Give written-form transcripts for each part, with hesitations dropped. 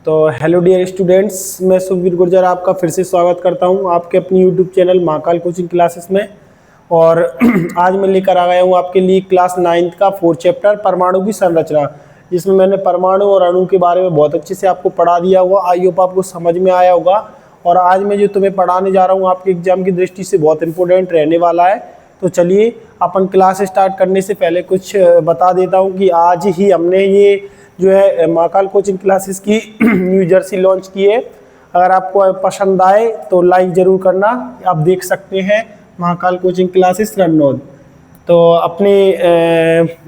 तो hello dear students, मैं सुखवीर गुर्जर आपका फिर से स्वागत करता हूं आपके अपनी YouTube channel Mahakal coaching classes में। और आज मैं लेकर आ गया हूं आपके लिए क्लास 9th का 4th चैप्टर परमाणु की संरचना, जिसमें मैंने परमाणु और अणु के बारे में बहुत अच्छे से आपको पढ़ा दिया हुआ। आई होप आपको समझ में आया होगा। और आज मैं जो तुम्हें पढ़ाने जा रहा हूँ आपके एग्जाम की दृष्टि से बहुत इंपॉर्टेंट रहने वाला है। तो चलिए अपन क्लास स्टार्ट करने से पहले कुछ बता देता हूँ कि आज ही हमने ये जो है महाकाल कोचिंग क्लासेस की न्यू जर्सी लॉन्च की है। अगर आपको पसंद आए तो लाइक ज़रूर करना। आप देख सकते हैं महाकाल कोचिंग क्लासेस रन्नौद। तो अपने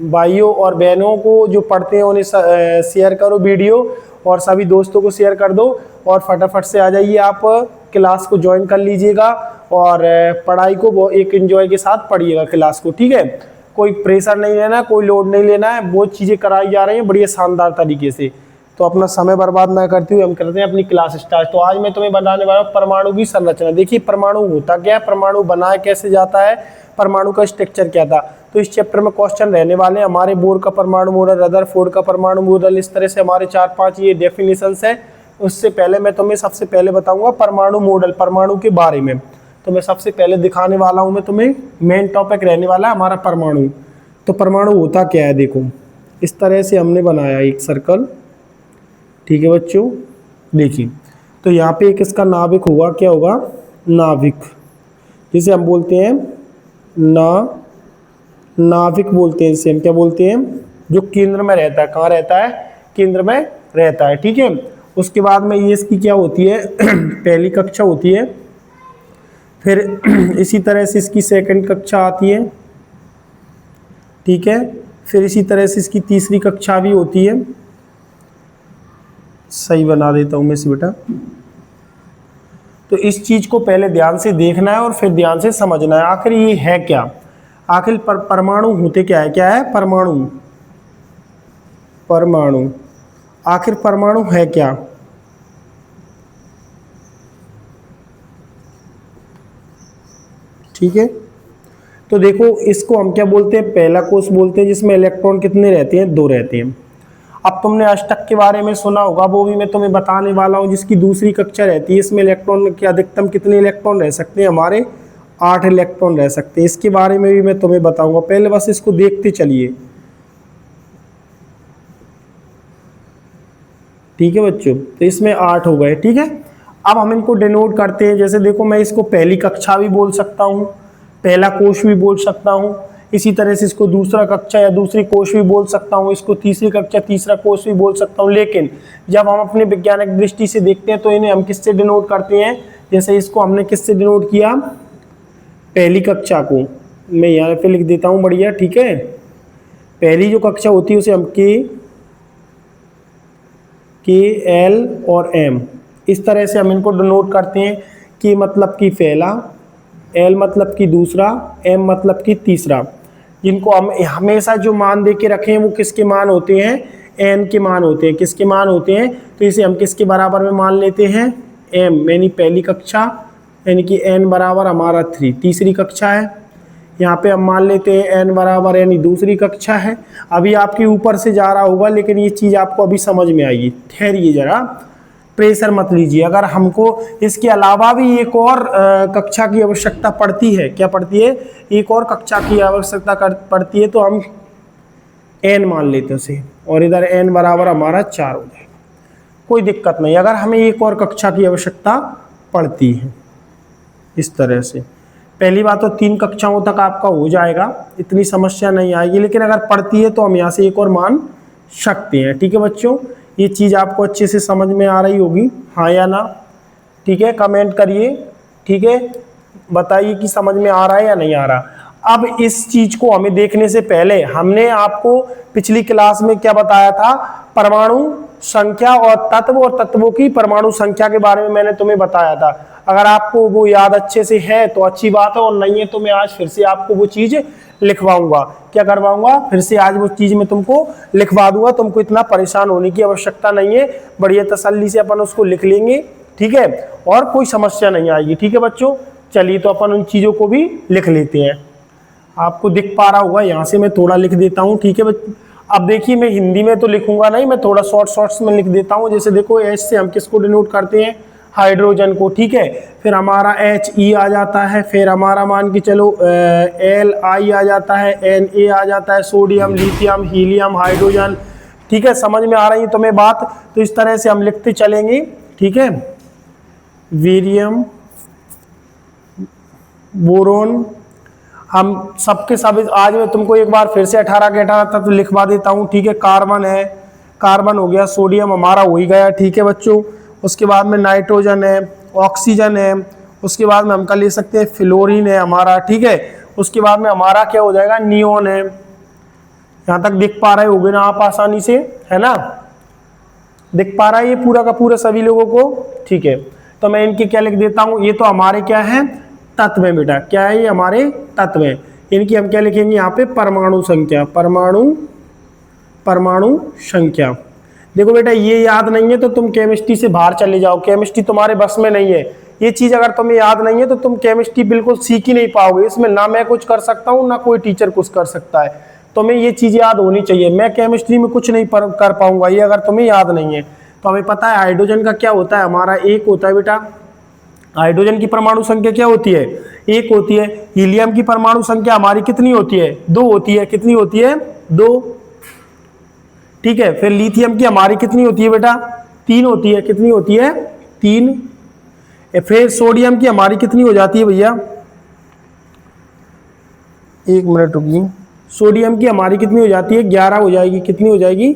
भाइयों और बहनों को जो पढ़ते हैं उन्हें शेयर करो वीडियो, और सभी दोस्तों को शेयर कर दो। और फटाफट से आ जाइए, आप क्लास को ज्वाइन कर लीजिएगा और पढ़ाई को वो एक एंजॉय के साथ पढ़िएगा क्लास को, ठीक है। कोई प्रेशर नहीं लेना, कोई लोड नहीं लेना है। बहुत चीज़ें कराई जा रही हैं बढ़िया शानदार तरीके से। तो अपना समय बर्बाद ना करते हुए हम करते हैं अपनी क्लास स्टार्ट। तो आज मैं तुम्हें बताने वाला हूँ परमाणु की संरचना। देखिए परमाणु होता क्या है, परमाणु बनाया कैसे जाता है, परमाणु का स्ट्रक्चर क्या था। तो इस चैप्टर में क्वेश्चन रहने वाले हैं। हमारे बोर का परमाणु मॉडल, रदरफोर्ड का परमाणु मॉडल, इस तरह से हमारे 4-5 ये डेफिनेशंस है। उससे पहले मैं तुम्हें सबसे पहले बताऊंगा परमाणु मॉडल, परमाणु के बारे में। तो मैं सबसे पहले दिखाने वाला हूँ, मैं तुम्हें मेन टॉपिक रहने वाला है हमारा परमाणु। तो परमाणु होता क्या है, देखो इस तरह से हमने बनाया एक सर्कल, ठीक है बच्चों। देखिए तो यहाँ पे एक इसका नाभिक होगा, क्या होगा, नाभिक, जिसे हम बोलते हैं नाभिक बोलते हैं। इसे हम क्या बोलते हैं, जो केंद्र में रहता है। कहाँ रहता है, केंद्र में रहता है, ठीक है। उसके बाद में ये इसकी क्या होती है पहली कक्षा होती है। फिर इसी तरह से इसकी सेकंड कक्षा आती है, ठीक है। फिर इसी तरह से इसकी तीसरी कक्षा भी होती है। सही बना देता हूं मैं इसे बेटा। तो इस चीज को पहले ध्यान से देखना है और फिर ध्यान से समझना है आखिर ये है क्या। आखिर परमाणु होते क्या है, क्या है परमाणु, परमाणु आखिर परमाणु है क्या। ठीक है, तो देखो इसको हम क्या बोलते हैं, पहला कोष बोलते हैं, जिसमें इलेक्ट्रॉन कितने रहते हैं, 2 रहते हैं। अब तुमने अष्टक के बारे में सुना होगा, वो भी मैं तुम्हें बताने वाला हूँ, जिसकी दूसरी कक्षा रहती है। इसमें इलेक्ट्रॉन के अधिकतम कितने इलेक्ट्रॉन रह सकते हैं, हमारे 8 इलेक्ट्रॉन रह सकते हैं। इसके बारे में भी मैं तुम्हें बताऊंगा, पहले बस इसको देखते चलिए, ठीक है बच्चों। तो इसमें 8 हो गए, ठीक है। अब हम इनको डिनोट करते हैं। जैसे देखो मैं इसको पहली कक्षा भी बोल सकता हूँ, पहला कोष भी बोल सकता हूँ। इसी तरह से इसको दूसरा कक्षा या दूसरी कोष भी बोल सकता हूँ, इसको तीसरी कक्षा तीसरा कोष भी बोल सकता हूँ। लेकिन जब हम अपने वैज्ञानिक दृष्टि से देखते हैं तो इन्हें हम किससे डिनोट करते हैं। जैसे इसको हमने किससे डिनोट किया, पहली कक्षा को मैं यहाँ पे लिख देता हूँ बढ़िया, ठीक है। पहली जो कक्षा होती है उसे हम के एल और एम, इस तरह से हम इनको डिनोट करते हैं। कि मतलब कि पहला, एल मतलब कि दूसरा, एम मतलब कि तीसरा। जिनको हम हमेशा जो मान दे के रखें वो किसके मान होते हैं, एन के मान होते हैं। किसके मान होते हैं, तो इसे हम किसके बराबर में मान लेते हैं, एम यानी पहली कक्षा, यानी कि एन बराबर हमारा 3 तीसरी कक्षा है। यहाँ पे हम मान लेते हैं एन बराबर यानी दूसरी कक्षा है। अभी आपके ऊपर से जा रहा होगा, लेकिन ये चीज़ आपको अभी समझ में आएगी। ठहरिए जरा, प्रेशर मत लीजिए। अगर हमको इसके अलावा भी एक और कक्षा की आवश्यकता पड़ती है, क्या पड़ती है, एक और कक्षा की आवश्यकता पड़ती है, तो हम एन मान लेते हैं उसे, और इधर एन बराबर हमारा 4 हो जाएगा। कोई दिक्कत नहीं अगर हमें एक और कक्षा की आवश्यकता पड़ती है। इस तरह से पहली बात तो 3 कक्षाओं तक आपका हो जाएगा, इतनी समस्या नहीं आएगी। लेकिन अगर पड़ती है तो हम यहाँ से एक और मान सकते हैं, ठीक है बच्चों। ये चीज़ आपको अच्छे से समझ में आ रही होगी, हाँ या ना, ठीक है। कमेंट करिए, ठीक है, बताइए कि समझ में आ रहा है या नहीं आ रहा। अब इस चीज़ को हमें देखने से पहले हमने आपको पिछली क्लास में क्या बताया था, परमाणु संख्या और तत्वों की परमाणु संख्या के बारे में मैंने तुम्हें बताया था। अगर आपको वो याद अच्छे से है तो अच्छी बात है, और नहीं है तो मैं आज फिर से आपको वो चीज़ लिखवाऊंगा। क्या करवाऊंगा, फिर से आज वो चीज़ मैं तुमको लिखवा दूंगा। तुमको इतना परेशान होने की आवश्यकता नहीं है, बढ़िया तसल्ली से अपन उसको लिख लेंगे, ठीक है, और कोई समस्या नहीं आएगी, ठीक है बच्चों। चलिए तो अपन उन चीज़ों को भी लिख लेते हैं। आपको दिख पा रहा होगा, यहाँ से मैं थोड़ा लिख देता हूँ, ठीक है। अब देखिए मैं हिंदी में तो लिखूंगा नहीं, मैं थोड़ा शॉर्ट्स में लिख देता हूँ। जैसे देखो एच से हम किसको डिनोट करते हैं, हाइड्रोजन को, ठीक है। फिर हमारा एच ई आ जाता है, फिर हमारा मान के चलो एल आई आ जाता है, एन ए आ जाता है, सोडियम, लिथियम, हीलियम, हाइड्रोजन, ठीक है। समझ में आ रही है तुम्हें बात? तो इस तरह से हम लिखते चलेंगे, ठीक है। वीरियम, बोरोन, हम सबके सब आज मैं तुमको एक बार फिर से 18 के 18 तक लिखवा देता हूँ, ठीक है। कार्बन है, कार्बन हो गया, सोडियम हमारा हो ही गया, ठीक है बच्चों। उसके बाद में नाइट्रोजन है, ऑक्सीजन है, उसके बाद में हम क्या ले सकते हैं, फ्लोरीन है हमारा, ठीक है। उसके बाद में हमारा क्या हो जाएगा, नियोन है। यहाँ तक दिख पा रहे होगे ना आप आसानी से, है ना? दिख पा रहा है ये पूरा का पूरा सभी लोगों को, ठीक है। तो मैं इनके क्या लिख देता हूँ, ये तो हमारे क्या है, तत्व है बेटा। क्या है ये, हमारे तत्व है। इनकी हम क्या लिखेंगे यहाँ पे, परमाणु संख्या, परमाणु संख्या। देखो बेटा ये याद नहीं है तो तुम केमिस्ट्री से बाहर चले जाओ, केमिस्ट्री तुम्हारे बस में नहीं है। ये चीज अगर तुम्हें याद नहीं है तो तुम केमिस्ट्री बिल्कुल सीख ही नहीं पाओगे। इसमें ना मैं कुछ कर सकता हूँ ना कोई टीचर कुछ कर सकता है। तुम्हें ये चीज याद होनी चाहिए। मैं केमिस्ट्री में कुछ नहीं कर पाऊंगा ये अगर तुम्हें याद नहीं है। तो हमें पता है हाइड्रोजन का क्या होता है, हमारा एक होता है बेटा। हाइड्रोजन की परमाणु संख्या क्या होती है, एक होती है। हीलियम की परमाणु संख्या हमारी कितनी होती है, दो होती है। कितनी होती है, दो, ठीक है। फिर लिथियम की हमारी कितनी होती है बेटा, तीन होती है। कितनी होती है, तीन। फिर सोडियम की हमारी कितनी हो जाती है भैया, एक मिनट रुकिए। सोडियम की हमारी कितनी हो जाती है, 11 हो जाएगी। कितनी हो जाएगी,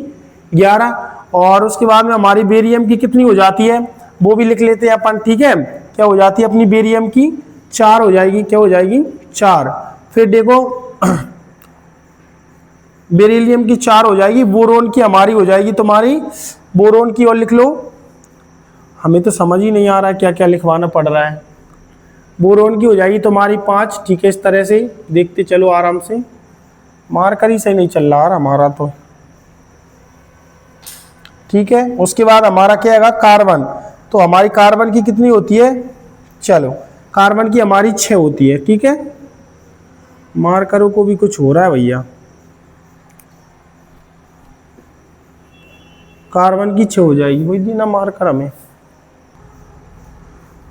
11। और उसके बाद में हमारी बेरियम की कितनी हो जाती है, वो भी लिख लेते हैं अपन, ठीक है। क्या हो जाती है अपनी बेरियम की, 4 हो जाएगी। क्या हो जाएगी, 4। फिर देखो बेरिलियम की 4 हो जाएगी। बोरोन की हमारी हो जाएगी तुम्हारी, बोरोन की और लिख लो। हमें तो समझ ही नहीं आ रहा है क्या क्या लिखवाना पड़ रहा है। बोरोन की हो जाएगी तुम्हारी 5, ठीक है। इस तरह से देखते चलो आराम से, मार्कर ही सही नहीं चल रहा हमारा तो, ठीक है। उसके बाद हमारा क्या है, कार्बन। तो हमारी कार्बन की कितनी होती है, चलो कार्बन की हमारी 6 होती है, ठीक है। मार्करों को भी कुछ हो रहा है भैया, कार्बन की 6 हो जाएगी, वही दी ना मार्कर हमें।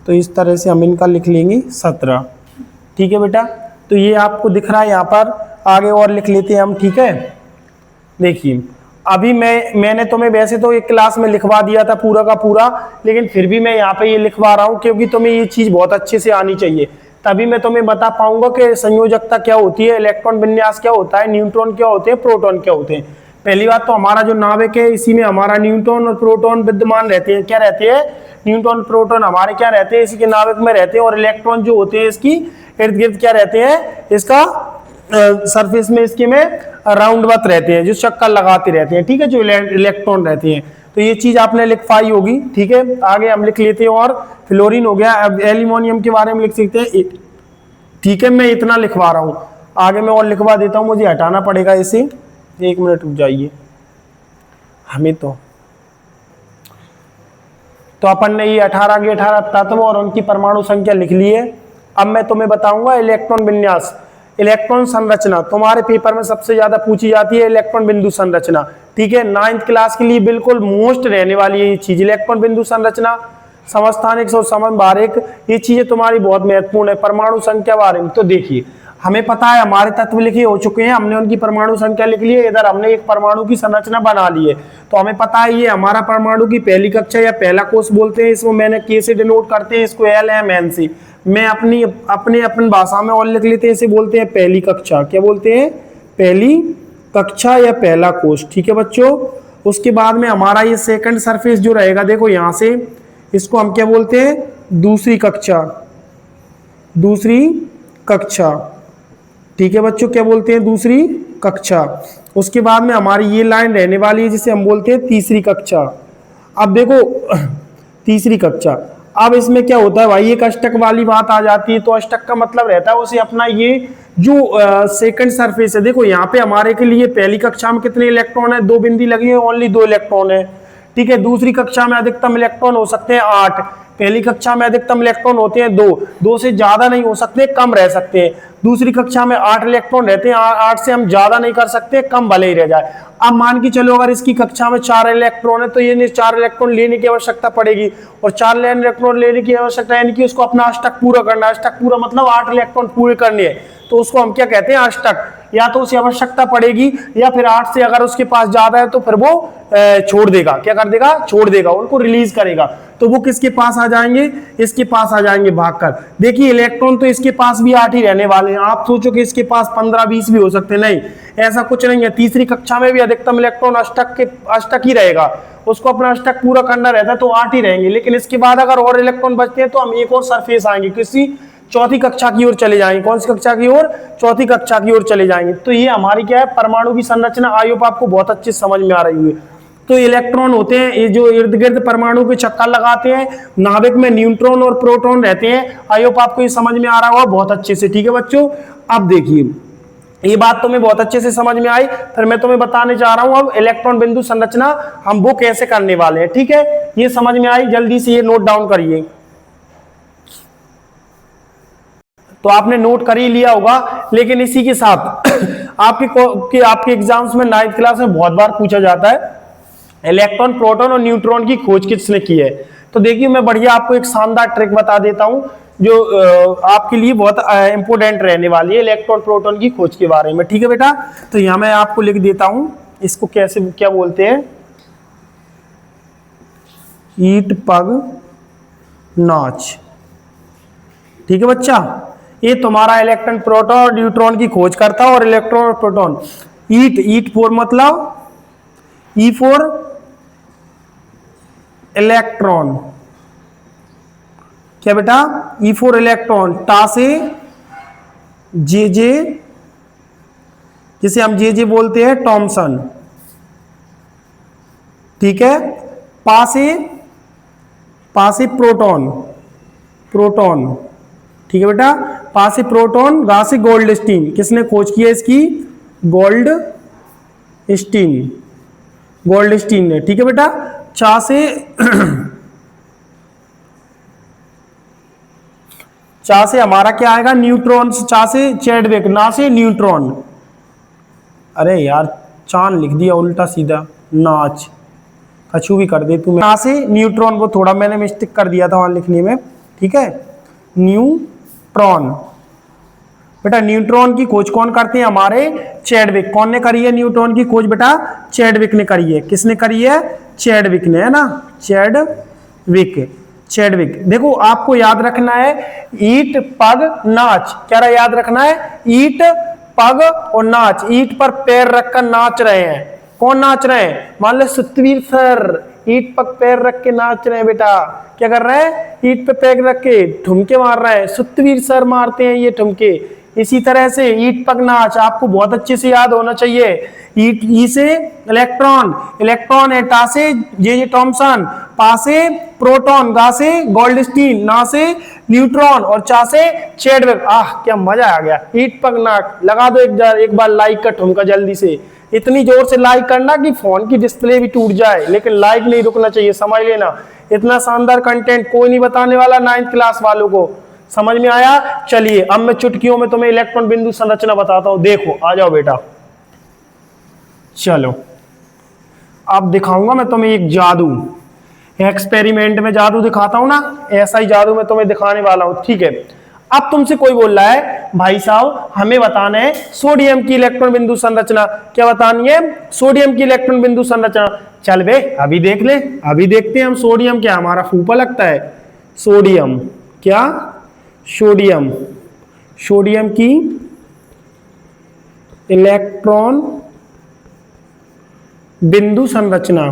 तो इस तरह से हम इनका लिख लेंगे 17, ठीक है बेटा। तो ये आपको दिख रहा है यहाँ पर, आगे और लिख लेते हैं हम, ठीक है। देखिए अभी मैंने तुम्हें वैसे तो एक क्लास में लिखवा दिया था पूरा का पूरा, लेकिन फिर भी मैं यहाँ पे ये लिखवा रहा हूँ क्योंकि तुम्हें ये चीज बहुत अच्छे से आनी चाहिए। तभी मैं तुम्हें बता पाऊंगा कि संयोजकता क्या होती है, इलेक्ट्रॉन विन्यास क्या होता है, न्यूट्रॉन क्या होते हैं, प्रोटॉन क्या होते हैं। पहली बात तो हमारा जो नाभिक है इसी में हमारा न्यूट्रॉन और प्रोटॉन विद्यमान रहते हैं। क्या रहते हैं, न्यूट्रॉन प्रोटॉन हमारे क्या रहते हैं, इसी के नाभिक में रहते हैं। और इलेक्ट्रॉन जो होते हैं इसकी इर्द गिर्द क्या रहते हैं, इसका सरफेस में इसके में राउंडवत रहते हैं, जो चक्कर लगाते रहते हैं, ठीक है, जो इलेक्ट्रॉन रहते हैं। तो ये चीज आपने लिख पाई होगी, ठीक है। आगे हम लिख लेते हैं, और फ्लोरीन हो गया। अब एल्यूमिनियम के बारे में लिख सकते हैं, ठीक है। मैं इतना लिखवा रहा हूँ, आगे मैं और लिखवा देता हूँ, मुझे हटाना पड़ेगा इसे, एक मिनट रुक जाइए। हमें तो अपन ने ये 18 के 18 तत्व और उनकी परमाणु संख्या लिख ली है। अब मैं तुम्हें बताऊंगा इलेक्ट्रॉन विन्यास, इलेक्ट्रॉन संरचना। तुम्हारे पेपर में सबसे ज्यादा पूछी जाती है इलेक्ट्रॉन बिंदु संरचना, ठीक है। 9th क्लास के लिए बिल्कुल मोस्ट रहने वाली है ये चीज, इलेक्ट्रॉन बिंदु संरचना, समस्थानिक और समबारिक, ये चीजें तुम्हारी बहुत महत्वपूर्ण है। परमाणु संख्या बारे में तो देखिए, हमें पता है हमारे तत्व लिखे हो चुके हैं, हमने उनकी परमाणु संख्या लिख ली है। इधर हमने एक परमाणु की संरचना बना ली है, तो हमें पता है ये हमारा परमाणु की पहली कक्षा या पहला कोष बोलते हैं। इसको मैंने के से डिनोट करते हैं, इसको एल एम एन से। मैं अपनी भाषा में और लिख लेते हैं, इसे बोलते हैं पहली कक्षा। क्या बोलते हैं, पहली कक्षा या पहला कोष, ठीक है बच्चों। उसके बाद में हमारा ये सेकंड सरफेस जो रहेगा, देखो यहाँ से, इसको हम क्या बोलते हैं, दूसरी कक्षा, दूसरी कक्षा, ठीक है बच्चों। क्या बोलते हैं, दूसरी कक्षा। उसके बाद में हमारी ये लाइन रहने वाली है जिसे हम बोलते हैं तीसरी कक्षा। अब देखो तीसरी कक्षा, अब इसमें क्या होता है भाई, एक अष्टक वाली बात आ जाती है। तो अष्टक का मतलब रहता है उसे अपना ये जो सेकंड सरफेस है, देखो यहाँ पे हमारे के लिए पहली कक्षा में कितने इलेक्ट्रॉन है, 2 बिंदी लगी है, ओनली 2 इलेक्ट्रॉन है, ठीक है। दूसरी कक्षा में अधिकतम इलेक्ट्रॉन हो सकते हैं 8, पहली कक्षा में अधिकतम इलेक्ट्रॉन होते हैं 2, 2 से ज्यादा नहीं हो सकते, कम रह सकते हैं। दूसरी कक्षा में 8 इलेक्ट्रॉन रहते हैं, 8 से हम ज्यादा नहीं कर सकते, कम भले ही रह जाए। अब मान के चलो अगर इसकी कक्षा में 4 इलेक्ट्रॉन है तो ये 4 इलेक्ट्रॉन लेने की आवश्यकता पड़ेगी, और 4 इलेक्ट्रॉन लेने की आवश्यकता यानी कि उसको अपना अष्टक पूरा करना है। अष्टक पूरा मतलब 8 इलेक्ट्रॉन पूरे करने हैं, तो उसको हम क्या कहते हैं, अष्टक। या तो उसे आवश्यकता पड़ेगी, या फिर 8 से अगर उसके पास ज्यादा है तो फिर वो छोड़ देगा। क्या कर देगा? छोड़ देगा, उनको रिलीज करेगा। तो वो किसके पास आ जाएंगे? इसके पास आ जाएंगे भागकर। देखिए इलेक्ट्रॉन तो इसके पास भी 8 ही रहने वाले हैं। आप सोचो कि इसके पास 15-20 भी हो सकते, नहीं, ऐसा कुछ नहीं है। तीसरी कक्षा में भी अधिकतम इलेक्ट्रॉन अष्टक ही रहेगा, उसको अपना अष्टक पूरा करना रहता है, तो 8 ही रहेंगे। लेकिन इसके बाद अगर और इलेक्ट्रॉन बचते हैं तो हम एक और सरफेस आएंगे, किसी चौथी कक्षा की ओर चले जाएंगे। कौन सी कक्षा की ओर? चौथी कक्षा की ओर चले जाएंगे। तो ये हमारी क्या है, परमाणु की संरचना। आई होप आपको बहुत अच्छी समझ में आ रही है। तो इलेक्ट्रॉन होते हैं ये जो इर्द गिर्द परमाणु के चक्कर लगाते हैं। नाभिक में न्यूट्रॉन और प्रोटॉन रहते हैं। आई होप आपको ये समझ में आ रहा होगा बहुत अच्छे से। ठीक है बच्चों, अब देखिए ये बात तुम्हें बहुत अच्छे से समझ में आई। फिर मैं तुम्हें बताने जा रहा हूं अब इलेक्ट्रॉन बिंदु संरचना हम वो कैसे करने वाले हैं। ठीक है, ये समझ में आई, जल्दी से ये नोट डाउन करिए। तो आपने नोट कर ही लिया होगा, लेकिन इसी के साथ आपके एग्जाम्स में 9th क्लास में बहुत बार पूछा जाता है इलेक्ट्रॉन, प्रोटॉन और न्यूट्रॉन की खोज किसने की है। तो देखिए मैं बढ़िया आपको एक शानदार ट्रिक बता देता हूं जो आपके लिए बहुत इंपोर्टेंट रहने वाली है इलेक्ट्रॉन प्रोटॉन की खोज के बारे में। ठीक है बेटा, तो यहां मैं आपको लिख देता हूं, इसको कैसे क्या बोलते हैं, ईट पग नाच। ठीक है बच्चा, ये तुम्हारा इलेक्ट्रॉन प्रोटॉन और न्यूट्रॉन की खोज करता है। और इलेक्ट्रॉन और प्रोटॉन, ईट फॉर मतलब ई फॉर इलेक्ट्रॉन। क्या बेटा? E for electron. टा से जे, जिसे हम जे बोलते हैं, टॉमसन। ठीक है, पा से प्रोटॉन। ठीक है बेटा, पा से प्रोटॉन, गा से गोल्डस्टीन। किसने खोज किया इसकी? गोल्डस्टीन ने। ठीक है बेटा, चा से हमारा क्या आएगा? न्यूट्रॉन। चा से चैडविक, ना से न्यूट्रॉन। अरे यार चांद लिख दिया उल्टा सीधा, नाच कछू भी कर दे तू। ना से न्यूट्रॉन, वो थोड़ा मैंने मिस्टेक कर दिया था वहां लिखने में। ठीक है, न्यूट्रॉन। बेटा न्यूट्रॉन की खोज कौन करते हैं? हमारे चैडविक। कौन ने करी है न्यूट्रॉन की खोज? बेटा चैडविक ने करी है। किसने करी है? चैडविक ने, है ना, चैडविक। देखो आपको याद रखना है ईट पग नाच। क्या याद रखना है? ईट पग और नाच। ईट पर पैर रखकर नाच रहे हैं। कौन नाच रहे हैं? मान लो सतवीर सर ईट पर पैर रख के नाच रहे हैं। बेटा क्या कर रहे हैं? ईट पे पैर रख के ठुमके मार रहे हैं। सतवीर सर मारते हैं ये ठुमके। इसी तरह से ईट पग नाच आपको बहुत अच्छे से याद होना चाहिए। ईट, ई से इलेक्ट्रॉन है, टा से जे टॉमसन, पा से प्रोटॉन, गा से गोल्डस्टीन, ना से न्यूट्रॉन और चा से चैडविक। आह क्या मजा आ गया। ईट पग नाच लगा दो एक बार लाइक का ठुमका जल्दी से। इतनी जोर से लाइक करना कि फोन की डिस्प्ले भी टूट जाए, लेकिन लाइक नहीं रुकना चाहिए, समझ लेना। इतना शानदार कंटेंट कोई नहीं बताने वाला 9th क्लास वालों को। समझ में आया? चलिए अब मैं चुटकियों में तुम्हें इलेक्ट्रॉन बिंदु संरचना बताता हूं। देखो आ जाओ बेटा, चलो अब दिखाऊंगा मैं तुम्हें एक जादू। एक्सपेरिमेंट में जादू दिखाता हूं ना, ऐसा ही जादू मैं तुम्हें दिखाने वाला हूं। ठीक है, अब तुमसे कोई बोल रहा है भाई साहब हमें बताना है सोडियम की इलेक्ट्रॉन बिंदु संरचना। क्या बतानी है? सोडियम की इलेक्ट्रॉन बिंदु संरचना। चल बे अभी देख ले, अभी देखते हैं हम सोडियम क्या हमारा फूफा लगता है। सोडियम क्या? सोडियम की इलेक्ट्रॉन बिंदु संरचना।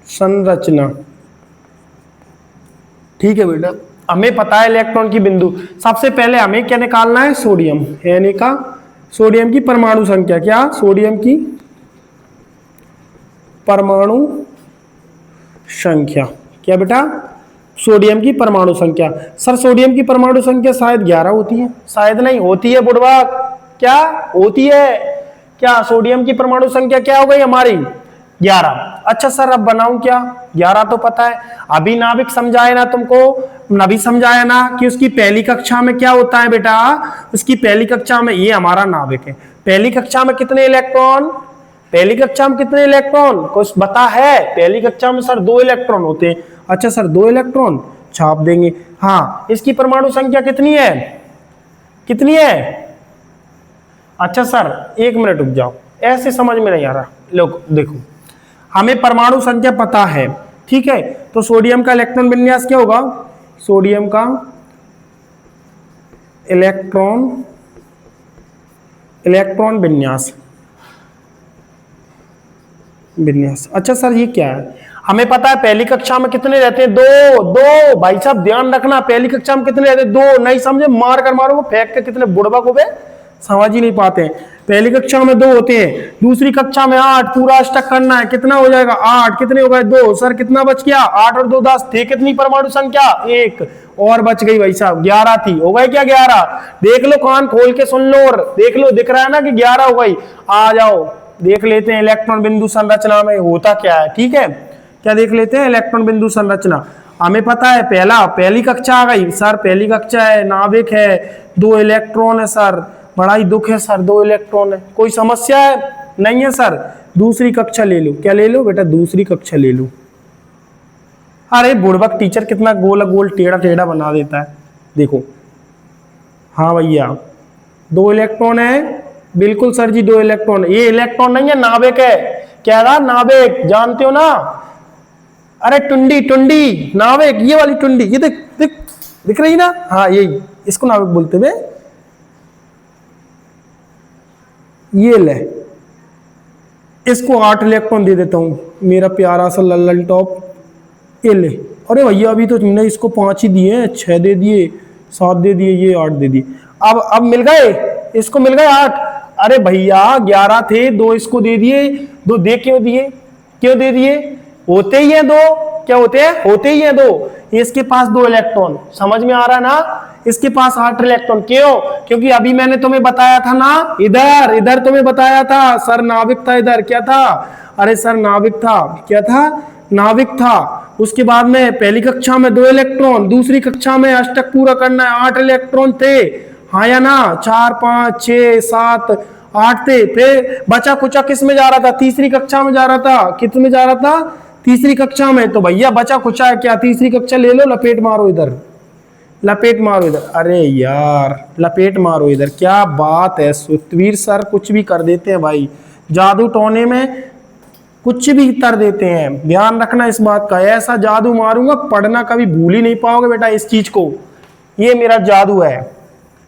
संरचना। ठीक है बेटा, हमें पता है इलेक्ट्रॉन की बिंदु। सबसे पहले हमें क्या निकालना है? सोडियम, यानी का सोडियम की परमाणु संख्या। क्या? सोडियम की परमाणु संख्या। क्या बेटा? सोडियम की परमाणु संख्या। सर सोडियम की परमाणु संख्या शायद 11 होती है। शायद नहीं, होती है बुढ़वा। क्या होती है? क्या सोडियम की परमाणु संख्या क्या हो गई हमारी? 11। अच्छा सर अब बनाऊं क्या? 11 तो पता है, अभी नाभिक समझाया ना तुमको, नभी समझाया ना कि उसकी पहली कक्षा में क्या होता है बेटा, उसकी पहली कक्षा में ये हमारा नाभिक है। पहली कक्षा में कितने इलेक्ट्रॉन, पहली कक्षा में कितने इलेक्ट्रॉन कुछ बता है? पहली कक्षा में सर 2 इलेक्ट्रॉन होते हैं। अच्छा सर 2 इलेक्ट्रॉन छाप देंगे। हाँ, इसकी परमाणु संख्या कितनी है, कितनी है? अच्छा सर 1 मिनट रुक जाओ, ऐसे समझ में नहीं आ रहा। लोग देखो, हमें परमाणु संख्या पता है, ठीक है, तो सोडियम का इलेक्ट्रॉन विन्यास क्या होगा? सोडियम का इलेक्ट्रॉन विन्यास। अच्छा सर ये क्या है? हमें पता है पहली कक्षा में कितने रहते हैं? 2 भाई साहब ध्यान रखना, पहली कक्षा में कितने रहते हैं? 2। नहीं समझे मार कर मारो, फेंक के कितने बुढ़वा को बे समझ ही नहीं पाते हैं। पहली कक्षा में 2 होते हैं, दूसरी कक्षा में 8, पूरा अष्टक करना है, कितना हो जाएगा? 8। कितने हो गए? 2। सर कितना बच गया? 8 और 2 10 थे, कितनी परमाणु संख्या? 1 और बच गई भाई साहब, 11 थी। हो गए क्या 11? देख लो, कान खोल के सुन लो और देख लो, दिख रहा है ना कि 11 हो गई। आ जाओ देख लेते हैं इलेक्ट्रॉन बिंदु संरचना में होता क्या है, ठीक है, क्या देख लेते हैं इलेक्ट्रॉन बिंदु संरचना। हमें पता है पहली कक्षा आ गई सर, पहली कक्षा है, नाभिक है, 2 इलेक्ट्रॉन है सर, बड़ा ही दुख है सर, 2 इलेक्ट्रॉन है, कोई समस्या है? नहीं है सर। दूसरी कक्षा ले लो। क्या ले लो बेटा? दूसरी कक्षा ले लो। अरे बुड़बक टीचर कितना गोल गोल टेढ़ा टेढ़ा बना देता है, देखो। हाँ भैया 2 इलेक्ट्रॉन है, बिल्कुल सर जी 2 इलेक्ट्रॉन। ये इलेक्ट्रॉन नहीं है, नाभिक है। क्या रहा? नाभिक, जानते हो ना? अरे टुंडी नाभिक, ये वाली टुंडी, ये देख देख दिख रही ना? हाँ यही, इसको नाभिक बोलते हुए। ये ले, इसको 8 इलेक्ट्रॉन दे देता हूं, मेरा प्यारा सा लल्लन टॉप। ये ले। अरे भैया अभी तो तुमने इसको 5 ही दिए, 6 दे दिए, 7 दे दिए, ये 8 दे दिए। अब मिल गए, इसको मिल गए 8। अरे भैया 11 थे, 2 इसको दे दिए। 2 दे क्यों दिए? क्यों दे दिए? होते ही है 2। क्या होते हैं? होते ही है 2। इसके पास 2 इलेक्ट्रॉन, समझ में आ रहा है ना? इसके पास 8 इलेक्ट्रॉन। क्यों? क्योंकि अभी मैंने तुम्हें बताया था ना, इधर तुम्हें बताया था सर नाभिक था। इधर क्या था? अरे सर नाभिक था। क्या था? नाभिक था। उसके बाद में पहली कक्षा में 2 इलेक्ट्रॉन, दूसरी कक्षा में अष्टक पूरा करना है, 8 इलेक्ट्रॉन थे, हाँ या ना? 4 5 6 7 8 थे। फिर बचा कुचा किस में जा रहा था? तीसरी कक्षा में जा रहा था। किस में जा रहा था? तीसरी कक्षा में। तो भैया बचा कुचा है क्या? तीसरी कक्षा ले लो, लपेट मारो इधर, लपेट मारो इधर। अरे यार लपेट मारो इधर, क्या बात है सुतवीर सर, कुछ भी कर देते हैं भाई, जादू टोने में कुछ भी कर देते हैं। ध्यान रखना इस बात का, ऐसा जादू मारूंगा पढ़ना कभी भूल ही नहीं पाओगे बेटा इस चीज को। ये मेरा जादू है।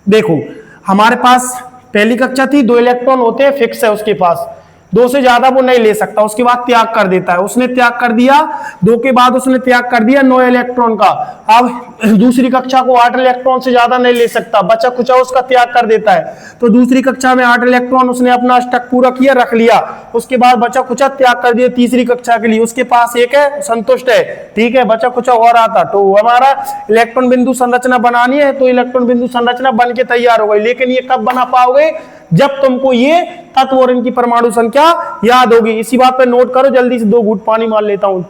देखो हमारे पास पहली कक्षा थी, 2 इलेक्ट्रॉन होते हैं, फिक्स है उसके पास, 2 से ज्यादा वो नहीं ले सकता। उसके बाद त्याग कर देता है, उसने त्याग कर दिया 2 के बाद उसने त्याग कर दिया 9 इलेक्ट्रॉन का। अब दूसरी कक्षा को 8 इलेक्ट्रॉन से ज्यादा नहीं ले सकता, बचा कुचा उसका त्याग कर देता है। तो दूसरी कक्षा में 8 इलेक्ट्रॉन उसने अपना अष्टक पूरा किया, रख लिया, उसके बाद बचा कुचा त्याग कर दिया तीसरी कक्षा के लिए। उसके पास 1 है, संतुष्ट है, ठीक है, बचा कुचा और आता। तो हमारा इलेक्ट्रॉन बिंदु संरचना बनानी है, तो इलेक्ट्रॉन बिंदु संरचना बन के तैयार हो गई। लेकिन ये कब बना पाओगे? जब तुमको ये तत्व और इनकी परमाणु संख्या याद होगी। इसी बात पे नोट करो, जल्दी से 2 घूंट पानी मार लेता हूं।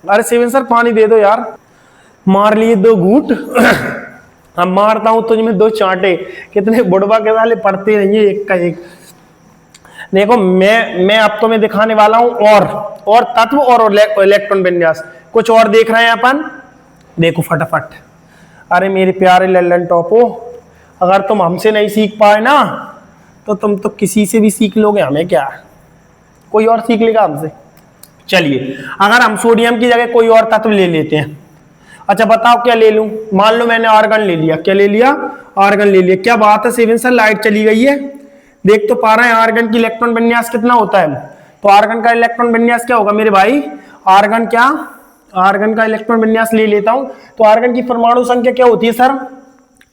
अरे सेवन सर पानी दे दो यार। मार लिए 2 घूंट। अब मारता हूं तुझ में 2 चांटे। कितने बुढ़वा के वाले पढ़ते नहीं है एक का एक। देखो मैं अब तुम्हें दिखाने वाला हूं और तत्व और इलेक्ट्रॉन विन्यास। कुछ और देख रहे हैं अपन, देखो फटाफट। अरे मेरे प्यारे लल्लन टॉपो, अगर तुम हमसे नहीं सीख पाए ना तो तुम तो किसी से भी सीख लोगे, हमें क्या, कोई और सीख लेगा हमसे। चलिए अगर हम सोडियम की जगह कोई और तत्व ले लेते हैं। अच्छा बताओ क्या ले लूं? मान लो मैंने आर्गन ले लिया। क्या ले लिया? आर्गन ले लिया। क्या बात है सेवन सर, लाइट चली गई है। देख तो पा रहे हैं आर्गन की इलेक्ट्रॉन विन्यास कितना होता है। तो आर्गन का इलेक्ट्रॉन विन्यास क्या होगा मेरे भाई? आर्गन का इलेक्ट्रॉन विन्यास ले लेता हूं। तो आर्गन की परमाणु संख्या क्या होती है सर?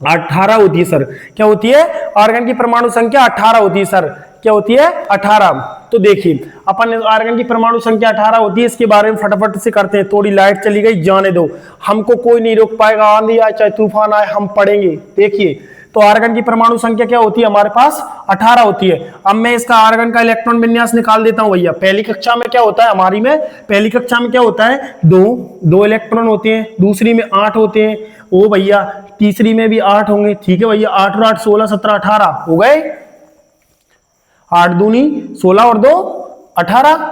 18 होती है सर। क्या होती है? आर्गन की परमाणु संख्या 18 होती है सर। क्या होती है? 18। तो देखिए अपन आर्गन की परमाणु संख्या 18 होती है, इसके बारे में फटाफट से करते हैं। थोड़ी लाइट चली गई, जाने दो, हमको कोई नहीं रोक पाएगा, आंधी आए चाहे तूफान आए हम पढ़ेंगे। देखिए तो आर्गन की परमाणु संख्या क्या होती है हमारे पास 18 होती है। अब मैं इसका आर्गन का इलेक्ट्रॉन विन्यास निकाल देता हूं भैया। पहली कक्षा में क्या होता है हमारी में, पहली कक्षा में क्या होता है, दो इलेक्ट्रॉन होते हैं, दूसरी में 8 होते हैं, ओ भैया तीसरी में भी 8 होंगे। ठीक है भैया, 8 और 8 16 17 18 हो गए, 8 दूनी 16 और 2 18,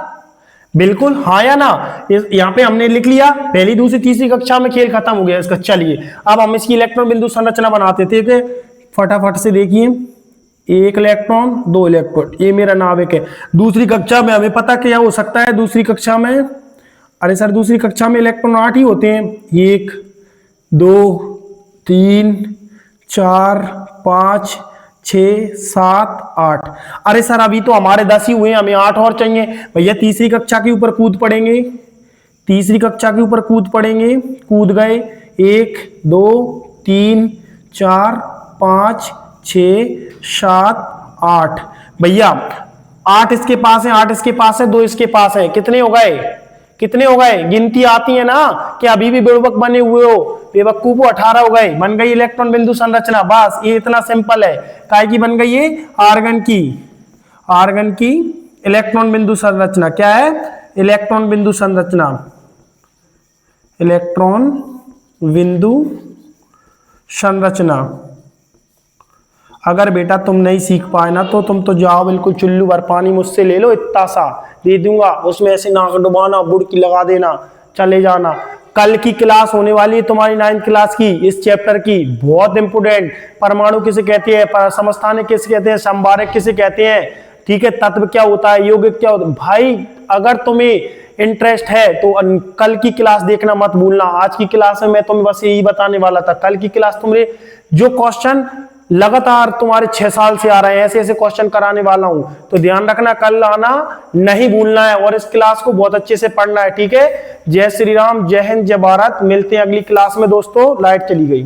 बिल्कुल हाँ या ना। यहाँ पे हमने लिख लिया, पहली दूसरी तीसरी कक्षा में खेल खत्म हो गया इसका। चलिए अब हम इसकी इलेक्ट्रॉन बिंदु संरचना बनाते थे। ठीक है, फटाफट से देखिए, 1 इलेक्ट्रॉन 2 इलेक्ट्रॉन, ये मेरा नाभिक है। दूसरी कक्षा में हमें पता क्या हो सकता है, दूसरी कक्षा में, अरे सर दूसरी कक्षा में इलेक्ट्रॉन 8 ही होते हैं। 1 2 3 4 5 6 7 8, अरे सर अभी तो हमारे 10 ही हुए, हमें 8 और चाहिए भैया। तीसरी कक्षा के ऊपर कूद पड़ेंगे, तीसरी कक्षा के ऊपर कूद पड़ेंगे, कूद गए, 1 2 3 4 5 6 7 8 भैया, 8 इसके पास है, 8 इसके पास है, 2 इसके पास है, कितने हो गए, कितने हो गए, गिनती आती है ना कि अभी भी बेवकूफ बने हुए हो, बेवकूफ 18 हो गए, बन गई इलेक्ट्रॉन बिंदु संरचना। बस ये इतना सिंपल है। काय की बन गई ये, आर्गन की, आर्गन की इलेक्ट्रॉन बिंदु संरचना। क्या है, इलेक्ट्रॉन बिंदु संरचना, इलेक्ट्रॉन बिंदु संरचना। अगर बेटा तुम नहीं सीख पाए ना तो तुम तो जाओ बिल्कुल चुल्लू भर पानी मुझसे ले लो, इतना सा दे दूंगा, उसमें ऐसे नाक डुबाना, बुड़की लगा देना, चले जाना। कल की क्लास होने वाली है तुम्हारी 9th क्लास की, इस चैप्टर की, बहुत इंपोर्टेंट। परमाणु किसे कहते हैं, समस्थानिक किसे कहते हैं, संवारक किसे कहते हैं, ठीक है, तत्व क्या होता है, यौगिक क्या होता है। भाई अगर तुम्हें इंटरेस्ट है तो कल की क्लास देखना मत भूलना। आज की क्लास में मैं तुम्हें बस यही बताने वाला था। कल की क्लास तुम्हें जो क्वेश्चन लगातार तुम्हारे 6 साल से आ रहे हैं, ऐसे ऐसे क्वेश्चन कराने वाला हूं, तो ध्यान रखना, कल आना नहीं भूलना है और इस क्लास को बहुत अच्छे से पढ़ना है। ठीक है, जय श्री राम, जय हिंद, जय भारत। मिलते हैं अगली क्लास में दोस्तों। लाइट चली गई।